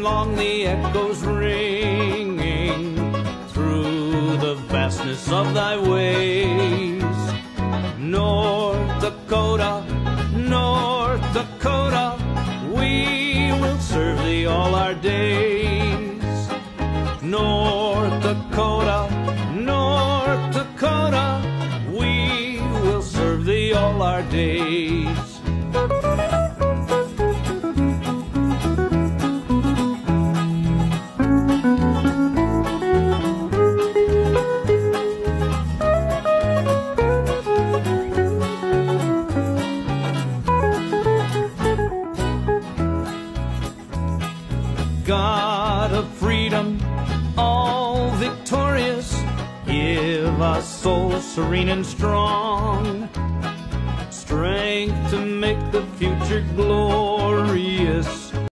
long the echoes ringing through the vastness of thy ways. North Dakota, North Dakota, we will serve thee all our days. North Dakota, North Dakota, we will serve thee all our days. God of freedom, all victorious, give us souls serene and strong, strength to make the future glorious.